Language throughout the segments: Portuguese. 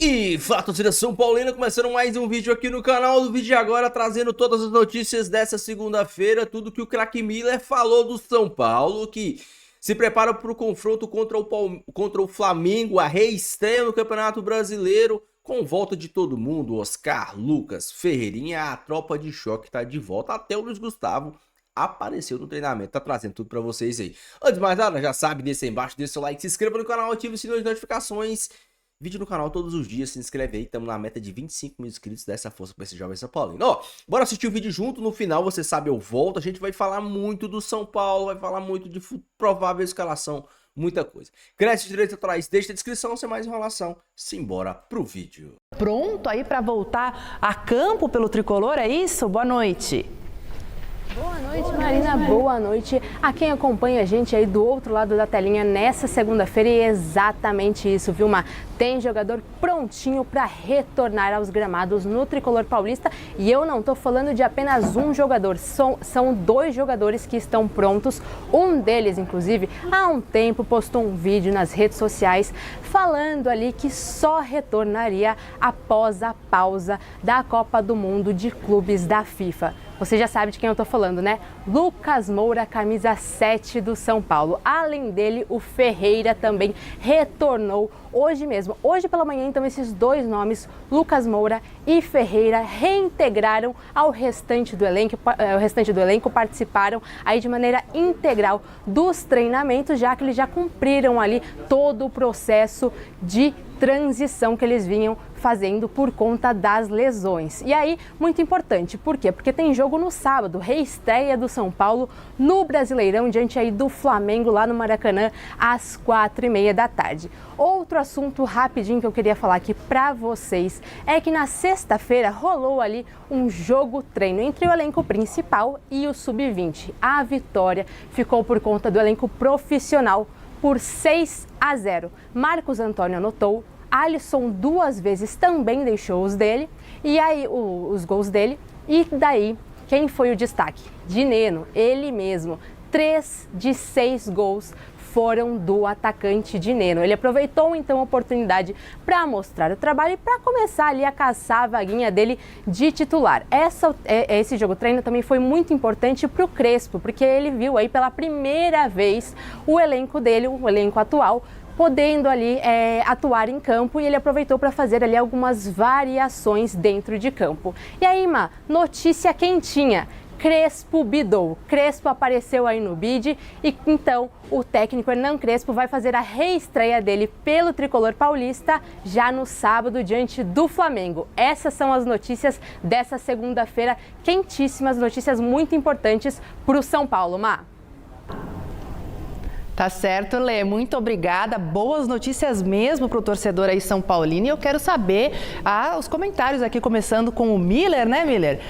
E fala, torcida São Paulina, começando mais um vídeo aqui no canal. Do vídeo de agora, trazendo todas as notícias dessa segunda-feira, tudo que o craque Miller falou do São Paulo, que se prepara para o confronto contra o Flamengo, a reestreia no Campeonato Brasileiro, com volta de todo mundo, Oscar, Lucas, Ferreirinha, a tropa de choque tá de volta, até o Luiz Gustavo apareceu no treinamento, tá trazendo tudo pra vocês aí. Antes de mais nada, já sabe, desça aí embaixo, deixa o seu like, se inscreva no canal, ative o sininho de notificações. Vídeo no canal todos os dias, se inscreve aí, estamos na meta de 25 mil inscritos, dá essa força pra esse jovem São Paulino. Ó, bora assistir o vídeo junto, no final, você sabe, eu volto, a gente vai falar muito do São Paulo, vai falar muito de provável escalação, muita coisa. Créditos de direitos autorais, deixa na descrição, sem mais enrolação, simbora pro vídeo. Pronto aí para voltar a campo pelo Tricolor, é isso? Boa noite. Boa noite, Marina. Boa noite a quem acompanha a gente aí do outro lado da telinha nessa segunda-feira. E é exatamente isso, Vilma. Tem jogador prontinho para retornar aos gramados no Tricolor Paulista. E eu não estou falando de apenas um jogador, são dois jogadores que estão prontos. Um deles, inclusive, há um tempo postou um vídeo nas redes sociais falando ali que só retornaria após a pausa da Copa do Mundo de Clubes da FIFA. Você já sabe de quem eu tô falando, né? Lucas Moura, camisa 7 do São Paulo. Além dele, o Ferreira também retornou hoje mesmo. Hoje pela manhã, então, esses dois nomes, Lucas Moura e Ferreira, reintegraram ao restante do elenco. O restante do elenco participaram aí de maneira integral dos treinamentos, já que eles já cumpriram ali todo o processo de transição que eles vinham fazendo por conta das lesões. E aí, muito importante, por quê? Porque tem jogo no sábado, reestreia do São Paulo no Brasileirão, diante aí do Flamengo, lá no Maracanã, às 4h30 da tarde. Outro assunto rapidinho que eu queria falar aqui pra vocês é que na sexta-feira rolou ali um jogo-treino entre o elenco principal e o sub-20. A vitória ficou por conta do elenco profissional por 6-0. Marcos Antônio anotou, Alisson duas vezes também deixou os gols dele. E daí, quem foi o destaque? Dineno, ele mesmo. 3 de 6 gols foram do atacante Dineno. Ele aproveitou então a oportunidade para mostrar o trabalho e para começar ali a caçar a vaguinha dele de titular. Esse jogo treino também foi muito importante para o Crespo, porque ele viu aí pela primeira vez o elenco dele, o elenco atual, podendo ali atuar em campo, e ele aproveitou para fazer ali algumas variações dentro de campo. E aí, notícia quentinha. Crespo bidou. Crespo apareceu aí no bid e então o técnico Hernan Crespo vai fazer a reestreia dele pelo Tricolor Paulista já no sábado diante do Flamengo. Essas são as notícias dessa segunda-feira, quentíssimas, notícias muito importantes para o São Paulo, Má. Tá certo, Lê. Muito obrigada. Boas notícias mesmo para o torcedor aí São Paulino. E eu quero saber os comentários aqui, começando com o Miller, né, Miller?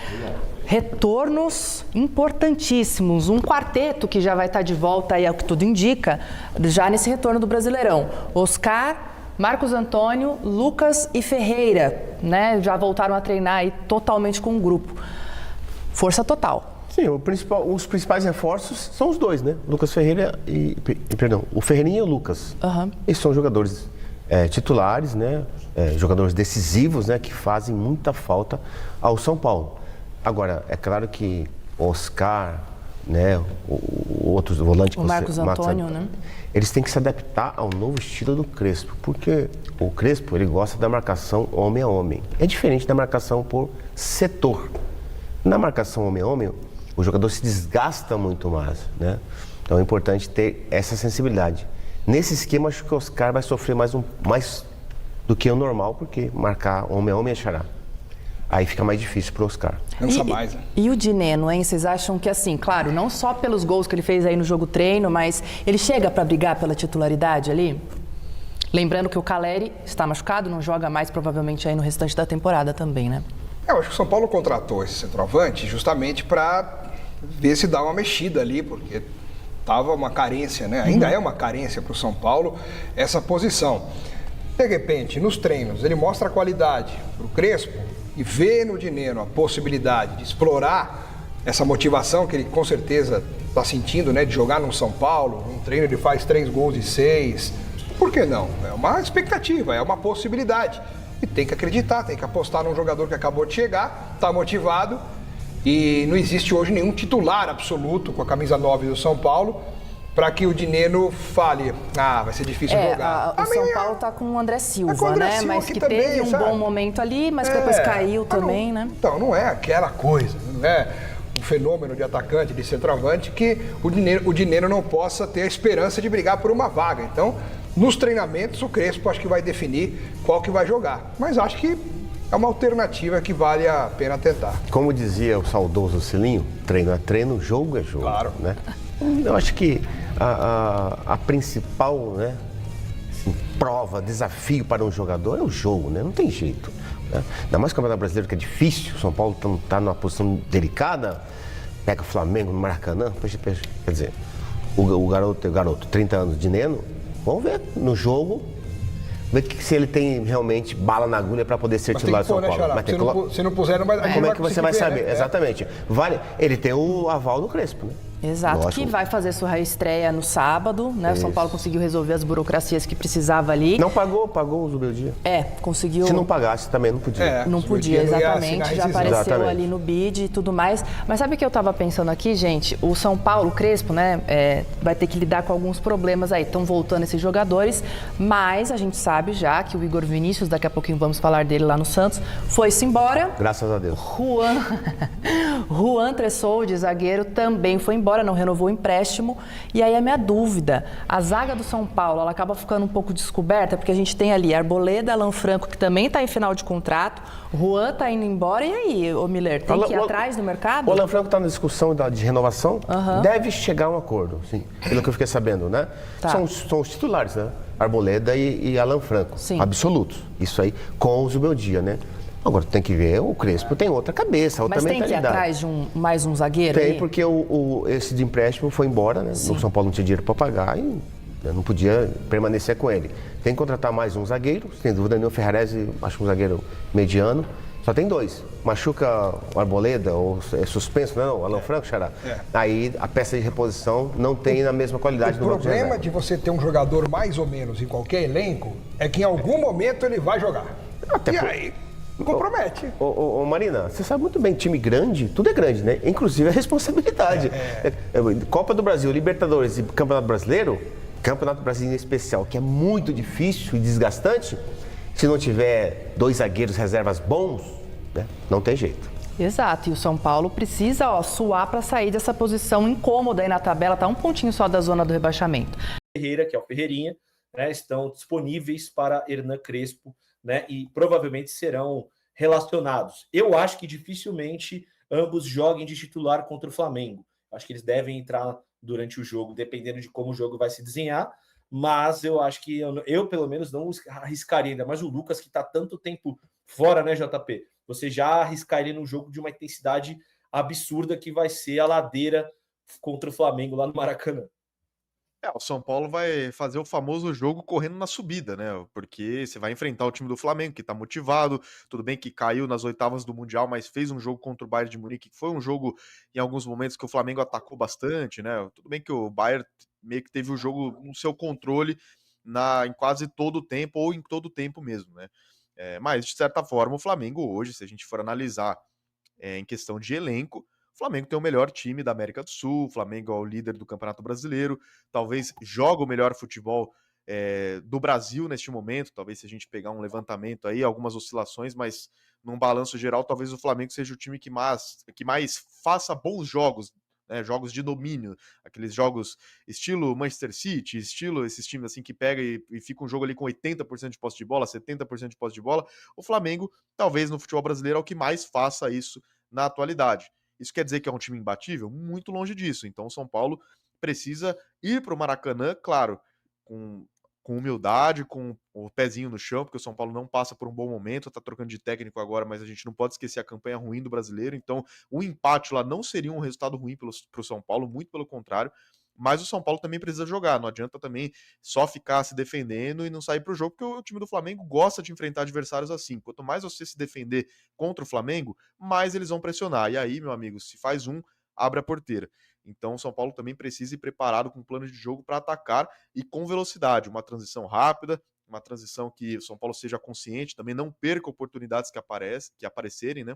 Retornos importantíssimos. Um quarteto que já vai estar de volta aí, ao que tudo indica, já nesse retorno do Brasileirão. Oscar, Marcos Antônio, Lucas e Ferreira, né? Já voltaram a treinar aí totalmente com o grupo. Força total. Sim, os principais reforços são os dois, né? Lucas Ferreira o Ferreirinha e o Lucas. Uhum. Eles são jogadores titulares, né? Jogadores decisivos, né? Que fazem muita falta ao São Paulo. Agora, é claro que Oscar, né? O outro volante... O Marcos Antônio, né? Eles têm que se adaptar ao novo estilo do Crespo, porque o Crespo, ele gosta da marcação homem a homem. É diferente da marcação por setor. Na marcação homem a homem, o jogador se desgasta muito mais, né? Então é importante ter essa sensibilidade. Nesse esquema, acho que o Oscar vai sofrer mais do que o normal, porque marcar homem a homem é xará. Aí fica mais difícil pro Oscar. Cansa mais, né? E o Dineno, hein? Vocês acham que, assim, claro, não só pelos gols que ele fez aí no jogo treino, mas ele chega para brigar pela titularidade ali? Lembrando que o Caleri está machucado, não joga mais provavelmente aí no restante da temporada também, né? Eu acho que o São Paulo contratou esse centroavante justamente para ver se dá uma mexida ali, porque tava uma carência, né? Ainda é uma carência para o São Paulo essa posição. De repente, nos treinos, ele mostra a qualidade para o Crespo e vê no Dineno a possibilidade de explorar essa motivação que ele com certeza está sentindo, né? De jogar no São Paulo. No treino ele faz 3 gols de 6. Por que não? É uma expectativa, é uma possibilidade. E tem que acreditar, tem que apostar num jogador que acabou de chegar, está motivado. E não existe hoje nenhum titular absoluto com a camisa 9 do São Paulo para que o Dineno fale, vai ser difícil jogar. O São Paulo tá com o André Silva, André né? Silva Mas que também, teve um sabe? bom momento ali, mas que depois caiu também, né? Então, não é aquela coisa, não é um fenômeno de atacante, de centroavante, que o Dineno não possa ter a esperança de brigar por uma vaga. Então, nos treinamentos, o Crespo acho que vai definir qual que vai jogar. Mas acho que é uma alternativa que vale a pena tentar. Como dizia o saudoso Cilinho, treino é treino, jogo é jogo. Claro. Né? Eu acho que a principal, né, assim, prova, desafio para um jogador é o jogo, né? Não tem jeito. Né? Ainda mais o Campeonato Brasileiro, que é difícil, o São Paulo está numa posição delicada, pega o Flamengo no Maracanã, quer dizer, o garoto, 30 anos de Neno, vamos ver no jogo, ver se ele tem realmente bala na agulha para poder ser titular do São Paulo. Mas se não puser, não vai. Como é que você vai saber? Né? Exatamente. Vale, ele tem o aval do Crespo, né? Exato, Lógico. que vai fazer sua estreia no sábado, né? O São Paulo conseguiu resolver as burocracias que precisava ali. Não pagou o Zubeldia. Conseguiu. Se não pagasse, também não podia. Não podia, exatamente. Já apareceu exatamente ali no bid e tudo mais. Mas sabe o que eu tava pensando aqui, gente? O São Paulo, o Crespo, né? Vai ter que lidar com alguns problemas aí. Estão voltando esses jogadores, mas a gente sabe já que o Igor Vinícius, daqui a pouquinho vamos falar dele lá no Santos, foi-se embora. Graças a Deus. Juan Tressoldi, zagueiro, também foi embora, não renovou o empréstimo. E aí a minha dúvida, a zaga do São Paulo, ela acaba ficando um pouco descoberta, porque a gente tem ali Arboleda, Alan Franco, que também está em final de contrato, Juan está indo embora, e aí, ô Miller, tem que ir atrás no mercado? O Alan Franco está na discussão de renovação, deve chegar a um acordo, sim, pelo que eu fiquei sabendo, né? Tá. São os titulares, né? Arboleda e Alan Franco, sim, absolutos, isso aí, com o Zubeldia, né? Agora tem que ver, o Crespo tem outra cabeça, outra mentalidade. Mas tem que ir atrás de mais um zagueiro? Tem, aí? porque esse de empréstimo foi embora, né? O São Paulo não tinha dinheiro para pagar e não podia permanecer com ele. Tem que contratar mais um zagueiro, sem dúvida nenhuma, o Ferrarese, acho um zagueiro mediano. Só tem dois. Machuca o Arboleda, ou é suspenso, não, o Alan Franco, Xará. Aí a peça de reposição não tem a mesma qualidade do banco de reserva. O problema de você ter um jogador mais ou menos em qualquer elenco é que em algum momento ele vai jogar. Aí compromete. Ô, Marina, você sabe muito bem, time grande, tudo é grande, né? Inclusive a responsabilidade. Copa do Brasil, Libertadores e Campeonato Brasileiro, Campeonato Brasileiro em especial, que é muito difícil e desgastante, se não tiver dois zagueiros reservas bons, né? Não tem jeito. Exato, e o São Paulo precisa suar para sair dessa posição incômoda aí na tabela, tá um pontinho só da zona do rebaixamento. Ferreira, que é o Ferreirinha, né, estão disponíveis para Hernan Crespo, né, e provavelmente serão relacionados. Eu acho que dificilmente ambos joguem de titular contra o Flamengo. Acho que eles devem entrar durante o jogo, dependendo de como o jogo vai se desenhar, mas eu acho que eu pelo menos não arriscaria, ainda mais o Lucas, que está tanto tempo fora, né, JP? Você já arriscaria num jogo de uma intensidade absurda que vai ser a ladeira contra o Flamengo lá no Maracanã. O São Paulo vai fazer o famoso jogo correndo na subida, né? Porque você vai enfrentar o time do Flamengo, que tá motivado. Tudo bem que caiu nas oitavas do Mundial, mas fez um jogo contra o Bayern de Munique, que foi um jogo, em alguns momentos, que o Flamengo atacou bastante, né? Tudo bem que o Bayern meio que teve o jogo no seu controle em quase todo o tempo, ou em todo o tempo mesmo, né? Mas, de certa forma, o Flamengo hoje, se a gente for analisar em questão de elenco, o Flamengo tem o melhor time da América do Sul, o Flamengo é o líder do Campeonato Brasileiro, talvez joga o melhor futebol do Brasil neste momento, talvez se a gente pegar um levantamento aí, algumas oscilações, mas num balanço geral, talvez o Flamengo seja o time que mais faça bons jogos, né, jogos de domínio, aqueles jogos estilo Manchester City, estilo esses times assim que pega e fica um jogo ali com 80% de posse de bola, 70% de posse de bola. O Flamengo, talvez no futebol brasileiro, é o que mais faça isso na atualidade. Isso quer dizer que é um time imbatível? Muito longe disso. Então o São Paulo precisa ir para o Maracanã, claro, com humildade, com o pezinho no chão, porque o São Paulo não passa por um bom momento, tá trocando de técnico agora, mas a gente não pode esquecer a campanha ruim do brasileiro, então o empate lá não seria um resultado ruim para o São Paulo, muito pelo contrário, mas o São Paulo também precisa jogar, não adianta também só ficar se defendendo e não sair para o jogo, porque o time do Flamengo gosta de enfrentar adversários assim, quanto mais você se defender contra o Flamengo, mais eles vão pressionar, e aí, meu amigo, se faz abre a porteira. Então o São Paulo também precisa ir preparado com um plano de jogo para atacar e com velocidade, uma transição rápida, uma transição que o São Paulo seja consciente, também não perca oportunidades que aparecerem, né?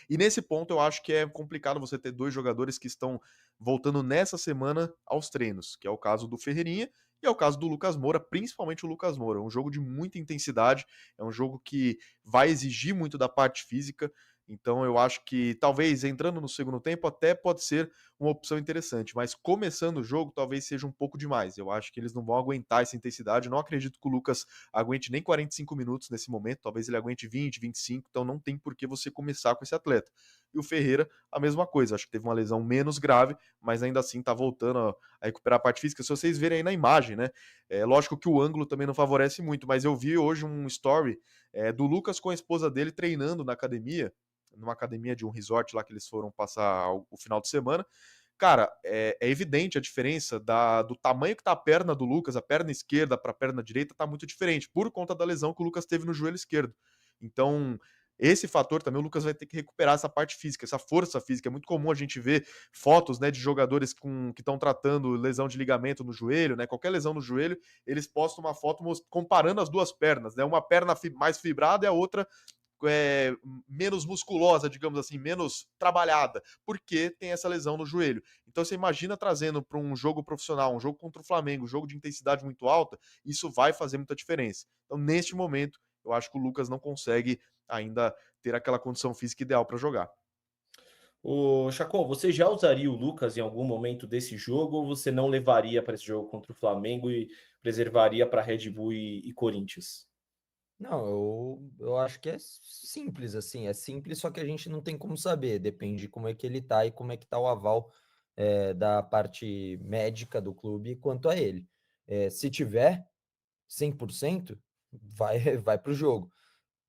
E nesse ponto eu acho que é complicado você ter 2 jogadores que estão voltando nessa semana aos treinos, que é o caso do Ferreirinha e é o caso do Lucas Moura, principalmente o Lucas Moura. É um jogo de muita intensidade, é um jogo que vai exigir muito da parte física, então eu acho que talvez entrando no segundo tempo até pode ser uma opção interessante, mas começando o jogo talvez seja um pouco demais. Eu acho que eles não vão aguentar essa intensidade. Eu não acredito que o Lucas aguente nem 45 minutos nesse momento, talvez ele aguente 20, 25, então não tem por que você começar com esse atleta. E o Ferreira, a mesma coisa, acho que teve uma lesão menos grave, mas ainda assim tá voltando a recuperar a parte física. Se vocês verem aí na imagem, né? É lógico que o ângulo também não favorece muito, mas eu vi hoje um story do Lucas com a esposa dele treinando na academia, numa academia de um resort lá que eles foram passar o final de semana. Cara, é evidente a diferença do tamanho que tá a perna do Lucas, a perna esquerda para a perna direita tá muito diferente, por conta da lesão que o Lucas teve no joelho esquerdo. Então, esse fator também, o Lucas vai ter que recuperar essa parte física, essa força física. É muito comum a gente ver fotos, né, de jogadores que estão tratando lesão de ligamento no joelho, né, qualquer lesão no joelho, eles postam uma foto comparando as duas pernas, né, uma perna mais fibrada e a outra menos musculosa, digamos assim, menos trabalhada, porque tem essa lesão no joelho. Então você imagina trazendo para um jogo profissional, um jogo contra o Flamengo, um jogo de intensidade muito alta, isso vai fazer muita diferença. Então, neste momento, eu acho que o Lucas não consegue ainda ter aquela condição física ideal para jogar. Ô, Chacon, você já usaria o Lucas em algum momento desse jogo ou você não levaria para esse jogo contra o Flamengo e preservaria para Red Bull e Corinthians? Não, eu acho que é simples, assim, é simples, só que a gente não tem como saber, depende de como é que ele tá e como é que tá o aval da parte médica do clube quanto a ele. Se tiver 100%, vai para o jogo.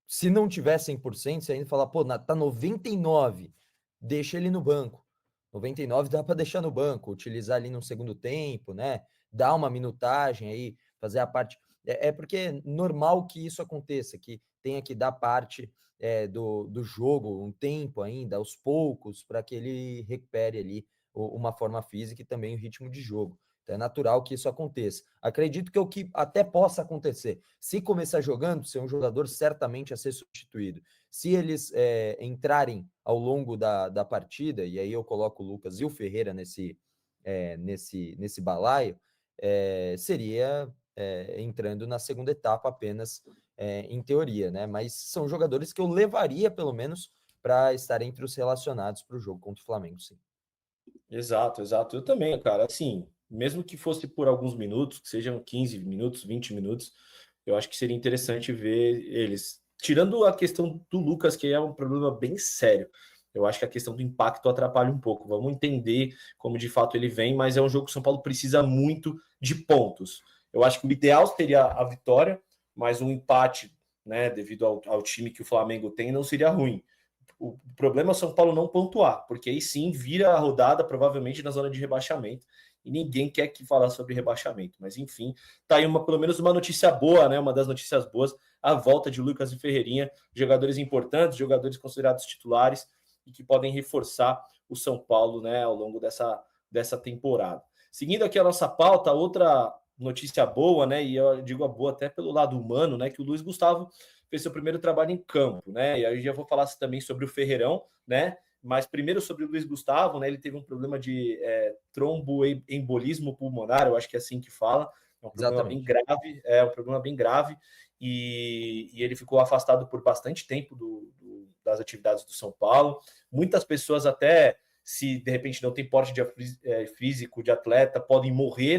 Se não tiver 100%, você ainda fala, pô, tá 99%, deixa ele no banco. 99% dá para deixar no banco, utilizar ali no segundo tempo, né? Dar uma minutagem aí, fazer a parte... É porque é normal que isso aconteça, que tenha que dar parte do jogo, um tempo ainda, aos poucos, para que ele recupere ali uma forma física e também o ritmo de jogo. Então é natural que isso aconteça. Acredito que é o que até possa acontecer. Se começar jogando, ser um jogador certamente a ser substituído. Se eles entrarem ao longo da partida, e aí eu coloco o Lucas e o Ferreira nesse balaio, seria entrando na segunda etapa apenas em teoria, né? Mas são jogadores que eu levaria, pelo menos, para estar entre os relacionados para o jogo contra o Flamengo, sim. Exato, exato. Eu também, cara. Assim, mesmo que fosse por alguns minutos, que sejam 15 minutos, 20 minutos, eu acho que seria interessante ver eles. Tirando a questão do Lucas, que é um problema bem sério. Eu acho que a questão do impacto atrapalha um pouco. Vamos entender como de fato ele vem, mas é um jogo que o São Paulo precisa muito de pontos. Eu acho que o ideal seria a vitória, mas um empate, né, devido ao time que o Flamengo tem, não seria ruim. O problema é o São Paulo não pontuar, porque aí sim vira a rodada provavelmente na zona de rebaixamento e ninguém quer que falar sobre rebaixamento. Mas enfim, tá aí pelo menos uma notícia boa, né? Uma das notícias boas, a volta de Lucas e Ferreirinha, jogadores importantes, jogadores considerados titulares e que podem reforçar o São Paulo, né, ao longo dessa temporada. Seguindo aqui a nossa pauta, outra notícia boa, né? E eu digo a boa até pelo lado humano, né? Que o Luiz Gustavo fez seu primeiro trabalho em campo, né? E aí já vou falar também sobre o Ferreirão, né? Mas primeiro sobre o Luiz Gustavo, né? Ele teve um problema de tromboembolismo pulmonar, eu acho que é assim que fala. É um problema bem grave, e ele ficou afastado por bastante tempo das atividades do São Paulo. Muitas pessoas até, se de repente não tem porte físico de atleta, podem morrer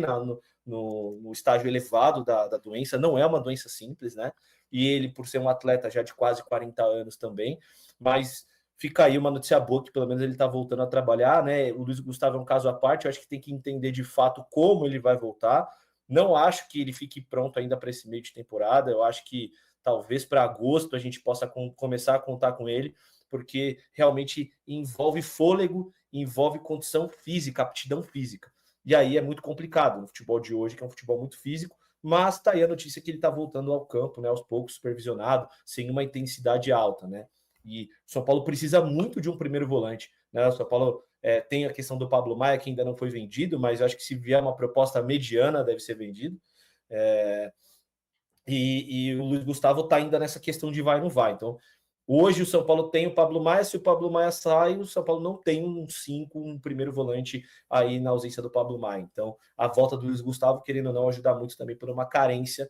no estágio elevado da doença. Não é uma doença simples, né? E ele, por ser um atleta já de quase 40 anos também, mas fica aí uma notícia boa que pelo menos ele está voltando a trabalhar, né? O Luiz Gustavo é um caso à parte, eu acho que tem que entender de fato como ele vai voltar. Não acho que ele fique pronto ainda para esse meio de temporada, eu acho que talvez para agosto a gente possa começar a contar com ele, porque realmente envolve fôlego, envolve condição física, aptidão física. E aí é muito complicado no futebol de hoje, que é um futebol muito físico, mas tá aí a notícia que ele está voltando ao campo, né, aos poucos, supervisionado, sem uma intensidade alta, né? E o São Paulo precisa muito de um primeiro volante, né? O São Paulo Tem a questão do Pablo Maia, que ainda não foi vendido, mas eu acho que se vier uma proposta mediana, deve ser vendido. E o Luiz Gustavo está ainda nessa questão de vai ou não vai. Então, hoje o São Paulo tem o Pablo Maia, se o Pablo Maia sai, o São Paulo não tem um 5, um primeiro volante aí na ausência do Pablo Maia. Então, a volta do Luiz Gustavo, querendo ou não, ajuda muito também por uma carência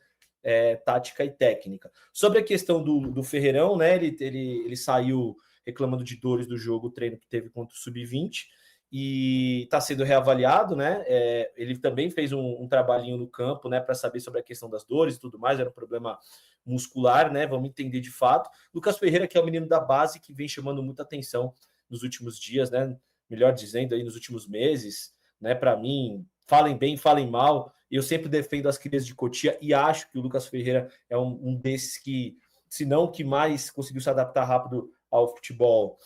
tática e técnica. Sobre a questão do Ferreirão, né? Ele saiu reclamando de dores do jogo, o treino que teve contra o Sub-20, e está sendo reavaliado, né? Ele também fez um trabalhinho no campo, né, para saber sobre a questão das dores e tudo mais, era um problema muscular, né? Vamos entender de fato. Lucas Ferreira, que é o menino da base, que vem chamando muita atenção nos últimos dias, né? Melhor dizendo, aí nos últimos meses, né? Para mim, falem bem, falem mal. Eu sempre defendo as crias de Cotia e acho que o Lucas Ferreira é um desses que, se não o que mais conseguiu se adaptar rápido ao futebol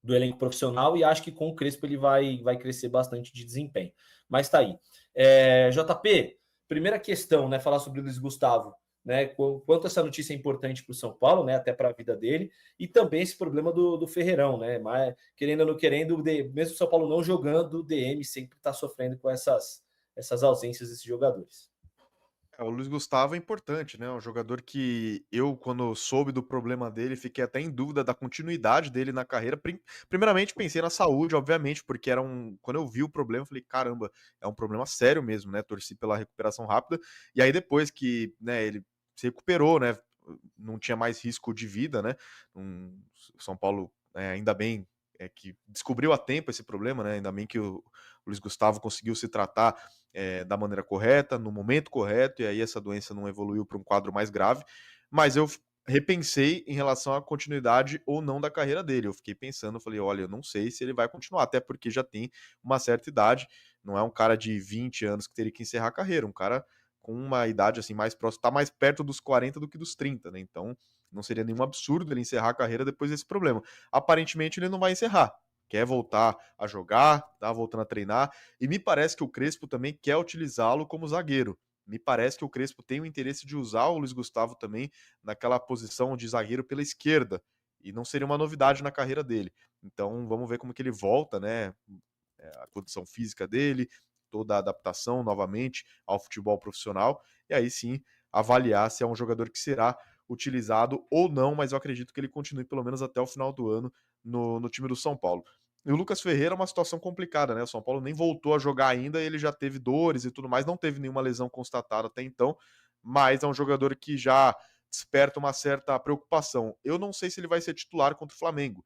do elenco profissional, e acho que com o Crespo ele vai crescer bastante de desempenho. Mas tá aí. JP, primeira questão, né? Falar sobre o Luiz Gustavo, né? Quanto essa notícia é importante para o São Paulo, né? Até para a vida dele, e também esse problema do Ferreirão, né? Mas querendo ou não querendo, mesmo o São Paulo não jogando, o DM sempre está sofrendo com essas ausências desses jogadores. O Luiz Gustavo é importante, né? Um jogador que eu, quando soube do problema dele, fiquei até em dúvida da continuidade dele na carreira. Primeiramente, pensei na saúde, obviamente, porque quando eu vi o problema, eu falei, caramba, é um problema sério mesmo, né? Torci pela recuperação rápida. E aí, depois que, né, ele se recuperou, né? Não tinha mais risco de vida, né? O São Paulo, ainda bem que descobriu a tempo esse problema, né? Ainda bem que o Luiz Gustavo conseguiu se tratar da maneira correta, no momento correto, e aí essa doença não evoluiu para um quadro mais grave, mas eu repensei em relação à continuidade ou não da carreira dele. Eu fiquei pensando, falei, olha, eu não sei se ele vai continuar, até porque já tem uma certa idade, não é um cara de 20 anos que teria que encerrar a carreira, um cara com uma idade assim mais próxima, tá mais perto dos 40 do que dos 30, né? Então, não seria nenhum absurdo ele encerrar a carreira depois desse problema. Aparentemente ele não vai encerrar, quer voltar a jogar, tá voltando a treinar, e me parece que o Crespo também quer utilizá-lo como zagueiro. Me parece que o Crespo tem o interesse de usar o Luiz Gustavo também naquela posição de zagueiro pela esquerda, e não seria uma novidade na carreira dele. Então vamos ver como que ele volta, né? A condição física dele, toda a adaptação novamente ao futebol profissional, e aí sim avaliar se é um jogador que será utilizado ou não, mas eu acredito que ele continue pelo menos até o final do ano no time do São Paulo. E o Lucas Ferreira é uma situação complicada, né? O São Paulo nem voltou a jogar ainda, ele já teve dores e tudo mais, não teve nenhuma lesão constatada até então, mas é um jogador que já desperta uma certa preocupação. Eu não sei se ele vai ser titular contra o Flamengo,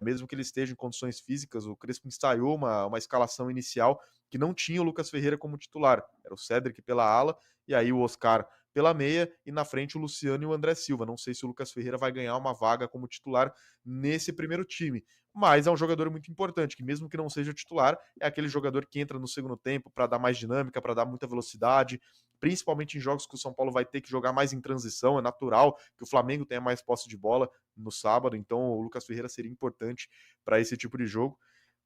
mesmo que ele esteja em condições físicas. O Crespo ensaiou uma escalação inicial que não tinha o Lucas Ferreira como titular, era o Cédric pela ala, e aí o Oscar pela meia, e na frente o Luciano e o André Silva. Não sei se o Lucas Ferreira vai ganhar uma vaga como titular nesse primeiro time, mas é um jogador muito importante, que mesmo que não seja titular, é aquele jogador que entra no segundo tempo para dar mais dinâmica, para dar muita velocidade, principalmente em jogos que o São Paulo vai ter que jogar mais em transição. É natural que o Flamengo tenha mais posse de bola no sábado, então o Lucas Ferreira seria importante para esse tipo de jogo.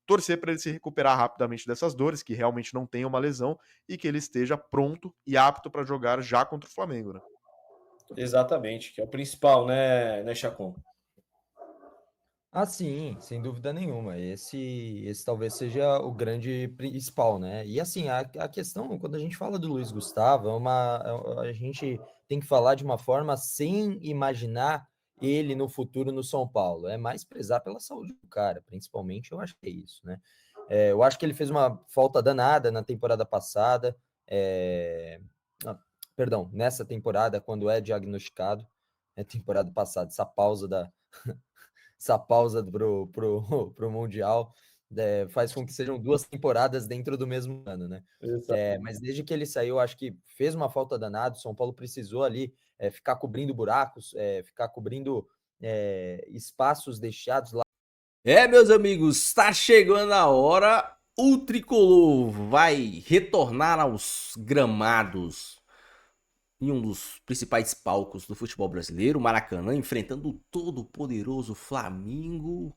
Torcer para ele se recuperar rapidamente dessas dores, que realmente não tenha uma lesão, e que ele esteja pronto e apto para jogar já contra o Flamengo, né? Exatamente, que é o principal, né, Chacon? Ah, sim, sem dúvida nenhuma. Esse talvez seja o grande principal, né? E assim, a questão, quando a gente fala do Luiz Gustavo, a gente tem que falar de uma forma sem imaginar ele no futuro no São Paulo. É mais prezar pela saúde do cara, principalmente, eu acho que é isso, né? Eu acho que ele fez uma falta danada na temporada passada, perdão, nessa temporada, quando é diagnosticado, temporada passada, essa pausa pro Mundial faz com que sejam 2 temporadas dentro do mesmo ano, né? Mas desde que ele saiu, acho que fez uma falta danada. O São Paulo precisou ali ficar cobrindo buracos, ficar cobrindo espaços deixados lá. Meus amigos, está chegando a hora. O Tricolor vai retornar aos gramados em um dos principais palcos do futebol brasileiro, o Maracanã, enfrentando o todo-poderoso Flamengo,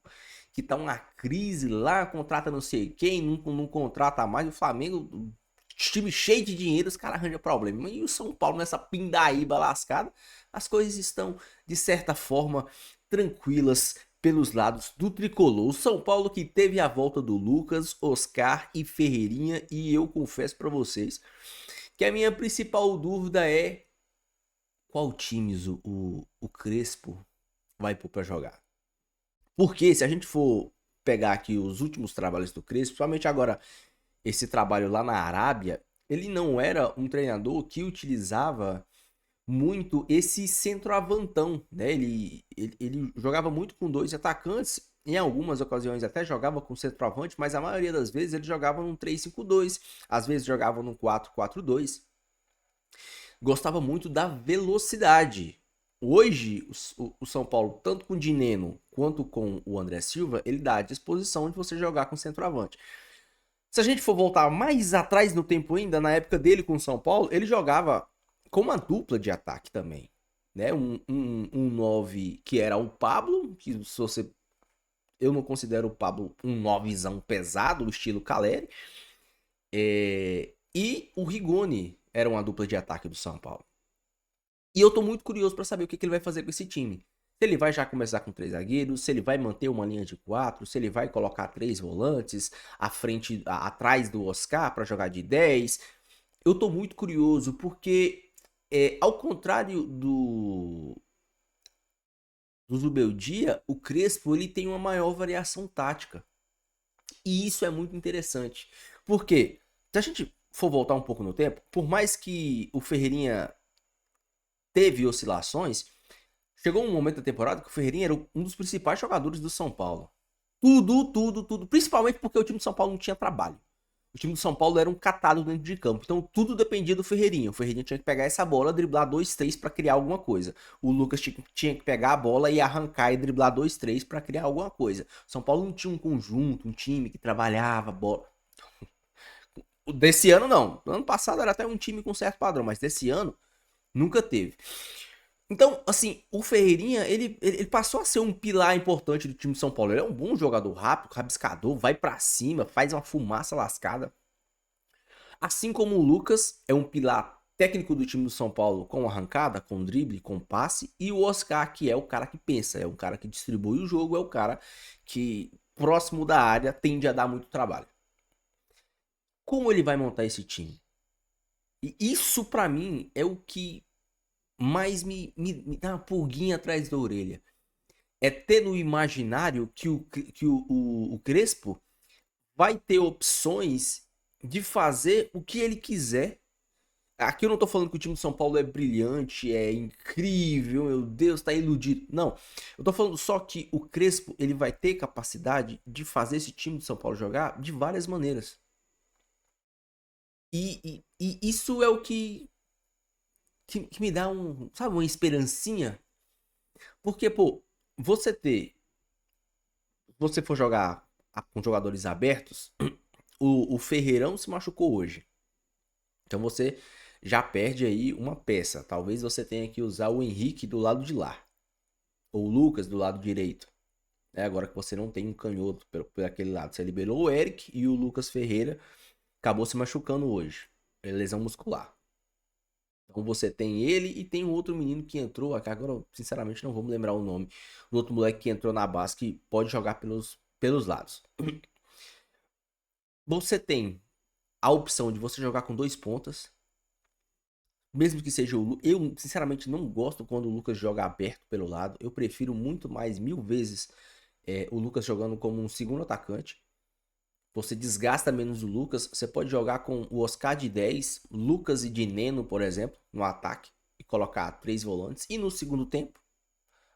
que tá uma crise lá, contrata não sei quem, não contrata mais. O Flamengo, time cheio de dinheiro, os caras arranjam problema. E o São Paulo nessa pindaíba lascada, as coisas estão, de certa forma, tranquilas pelos lados do tricolor. O São Paulo que teve a volta do Lucas, Oscar e Ferreirinha, e eu confesso para vocês que a minha principal dúvida é qual times o Crespo vai pôr para jogar. Porque se a gente for pegar aqui os últimos trabalhos do Crespo, principalmente agora esse trabalho lá na Arábia, ele não era um treinador que utilizava muito esse centroavantão, né? Ele jogava muito com dois atacantes, em algumas ocasiões até jogava com centroavante, mas a maioria das vezes ele jogava num 3-5-2, às vezes jogava num 4-4-2. Gostava muito da velocidade. Hoje, o São Paulo, tanto com o Dineno quanto com o André Silva, ele dá a disposição de você jogar com centroavante. Se a gente for voltar mais atrás no tempo ainda, na época dele com o São Paulo, ele jogava com uma dupla de ataque também, né? Um 9 que era o Pablo, que se você... eu não considero o Pablo um 9zão pesado, estilo Caleri, e o Rigoni era uma dupla de ataque do São Paulo. E eu tô muito curioso para saber o que ele vai fazer com esse time. Se ele vai já começar com 3 zagueiros, se ele vai manter uma linha de 4, se ele vai colocar 3 volantes atrás do Oscar para jogar de 10. Eu tô muito curioso porque, ao contrário do Zubeldia, o Crespo ele tem uma maior variação tática. E isso é muito interessante. Porque, se a gente for voltar um pouco no tempo, por mais que o Ferreirinha teve oscilações, chegou um momento da temporada que o Ferreirinha era um dos principais jogadores do São Paulo. Tudo. Principalmente porque o time do São Paulo não tinha trabalho. O time do São Paulo era um catado dentro de campo. Então tudo dependia do Ferreirinha. O Ferreirinha tinha que pegar essa bola, driblar 2-3 para criar alguma coisa. O Lucas tinha que pegar a bola e arrancar e driblar 2-3 para criar alguma coisa. O São Paulo não tinha um conjunto, um time que trabalhava a bola. Desse ano não. Ano passado era até um time com certo padrão, mas desse ano nunca teve. Então, assim, o Ferreirinha, ele passou a ser um pilar importante do time de São Paulo. Ele é um bom jogador rápido, rabiscador, vai pra cima, faz uma fumaça lascada. Assim como o Lucas é um pilar técnico do time do São Paulo com arrancada, com drible, com passe. E o Oscar, que é o cara que pensa, é o cara que distribui o jogo, é o cara que, próximo da área, tende a dar muito trabalho. Como ele vai montar esse time? E isso, pra mim, é o que mais me dá uma pulguinha atrás da orelha. É ter no imaginário que o Crespo vai ter opções de fazer o que ele quiser. Aqui eu não tô falando que o time de São Paulo é brilhante, é incrível, meu Deus, tá iludido. Não, eu tô falando só que o Crespo ele vai ter capacidade de fazer esse time de São Paulo jogar de várias maneiras. E isso é o que me dá sabe, uma esperancinha. Porque, pô, você for jogar com jogadores abertos, o Ferreirão se machucou hoje. Então você já perde aí uma peça. Talvez você tenha que usar o Henrique do lado de lá. Ou o Lucas do lado direito. Agora que você não tem um canhoto por aquele lado. Você liberou o Eric e o Lucas Ferreira acabou se machucando hoje. Lesão muscular. Então você tem ele e tem um outro menino que entrou, aqui agora sinceramente não vou me lembrar o nome, do outro moleque que entrou na base que pode jogar pelos lados. Você tem a opção de você jogar com 2 pontas, mesmo que seja o Lucas. Eu sinceramente não gosto quando o Lucas joga aberto pelo lado, eu prefiro muito mais, 1000 vezes, o Lucas jogando como um segundo atacante. Você desgasta menos o Lucas. Você pode jogar com o Oscar de 10, Lucas e Dineno, por exemplo, no ataque. E colocar 3 volantes. E no segundo tempo,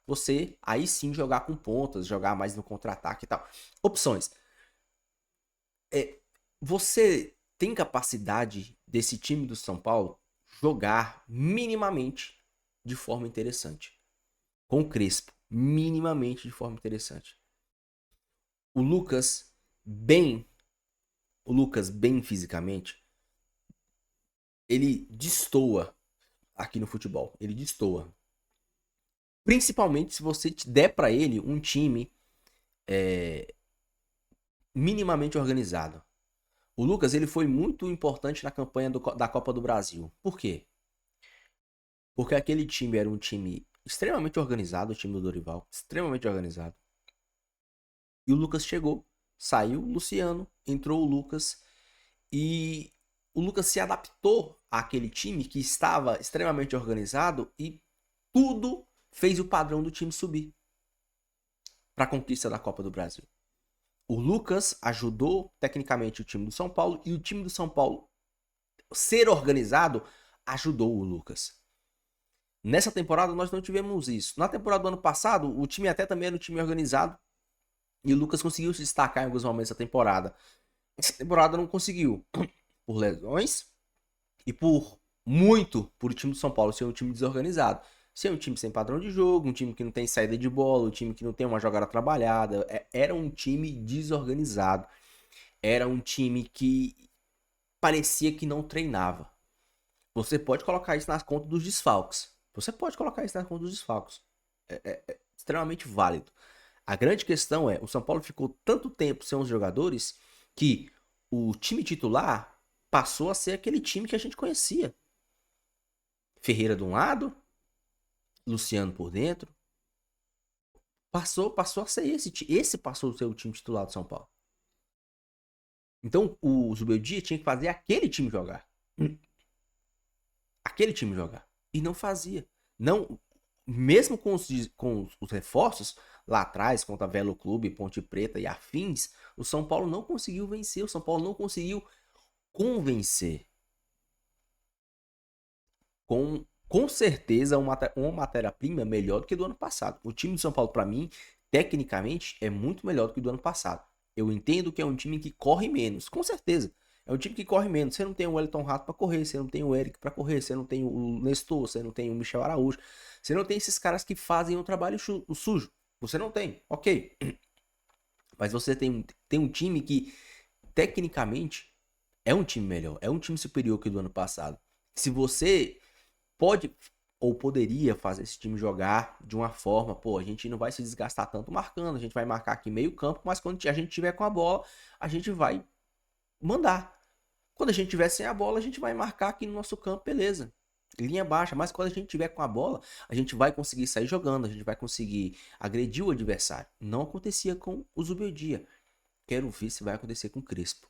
você aí sim jogar com pontas, jogar mais no contra-ataque e tal. Opções. Você tem capacidade desse time do São Paulo jogar minimamente de forma interessante. Com o Crespo. Minimamente de forma interessante. O Lucas bem fisicamente, ele destoa aqui no futebol. Ele destoa. Principalmente se você der para ele um time minimamente organizado. O Lucas ele foi muito importante na campanha da Copa do Brasil. Por quê? Porque aquele time era um time extremamente organizado, o time do Dorival. Extremamente organizado. E o Lucas chegou, saiu o Luciano, entrou o Lucas e o Lucas se adaptou àquele time que estava extremamente organizado e tudo fez o padrão do time subir para a conquista da Copa do Brasil. O Lucas ajudou tecnicamente o time do São Paulo e o time do São Paulo ser organizado ajudou o Lucas. Nessa temporada nós não tivemos isso. Na temporada do ano passado, o time até também era um time organizado e o Lucas conseguiu se destacar em alguns momentos da temporada. Essa temporada não conseguiu, por lesões e por o time do São Paulo ser um time desorganizado. Ser um time sem padrão de jogo, um time que não tem saída de bola, um time que não tem uma jogada trabalhada. Era um time desorganizado. Era um time que parecia que não treinava. Você pode colocar isso nas contas dos desfalques. É extremamente válido. A grande questão é, o São Paulo ficou tanto tempo sem os jogadores que o time titular passou a ser aquele time que a gente conhecia. Ferreira de um lado, Luciano por dentro. Passou a ser esse passou a ser o time titular do São Paulo. Então o Zubeldia tinha que fazer aquele time jogar. E não fazia. Não, mesmo com os reforços lá atrás, contra Velo Clube, Ponte Preta e afins, o São Paulo não conseguiu vencer. O São Paulo não conseguiu convencer. Com certeza uma matéria-prima melhor do que do ano passado. O time do São Paulo, para mim, tecnicamente, é muito melhor do que do ano passado. Eu entendo que é um time que corre menos, com certeza. É um time que corre menos. Você não tem o Wellington Rato para correr, você não tem o Eric para correr, você não tem o Nestor, você não tem o Michel Araújo. Você não tem esses caras que fazem um trabalho sujo. Você não tem, ok. Mas você tem um time que, tecnicamente, é um time melhor. É um time superior que o do ano passado. Se você pode ou poderia fazer esse time jogar de uma forma, pô, a gente não vai se desgastar tanto marcando, a gente vai marcar aqui meio campo, mas quando a gente tiver com a bola, a gente vai mandar. Quando a gente tiver sem a bola, a gente vai marcar aqui no nosso campo, beleza. Linha baixa, mas quando a gente tiver com a bola, a gente vai conseguir sair jogando, a gente vai conseguir agredir o adversário. Não acontecia com o Zubeldia. Quero ver se vai acontecer com o Crespo.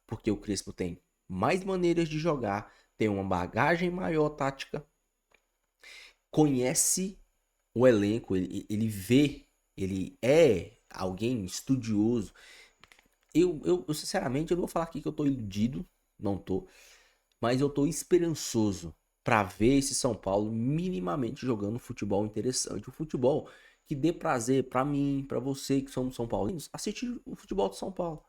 Porque o Crespo tem mais maneiras de jogar, tem uma bagagem maior tática, conhece o elenco, ele vê, ele é alguém estudioso. Eu sinceramente, eu não vou falar aqui que eu tô iludido, não tô, mas eu tô esperançoso para ver esse São Paulo minimamente jogando futebol interessante, um futebol que dê prazer para mim, para você que somos São Paulinos, assistir o futebol do São Paulo.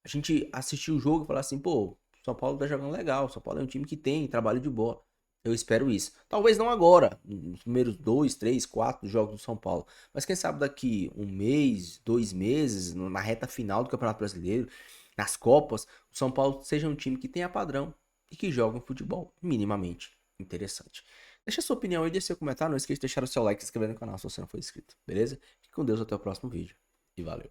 A gente assistir o jogo e falar assim, pô, São Paulo tá jogando legal, São Paulo é um time que tem trabalho de bola. Eu espero isso. Talvez não agora, nos primeiros 2, 3, 4 jogos do São Paulo. Mas quem sabe daqui um mês, 2 meses, na reta final do Campeonato Brasileiro, nas Copas, o São Paulo seja um time que tenha padrão e que joga um futebol minimamente interessante. Deixa a sua opinião aí, deixa seu comentário. Não esqueça de deixar o seu like e se inscrever no canal se você não for inscrito. Beleza? Fique com Deus, até o próximo vídeo. E valeu.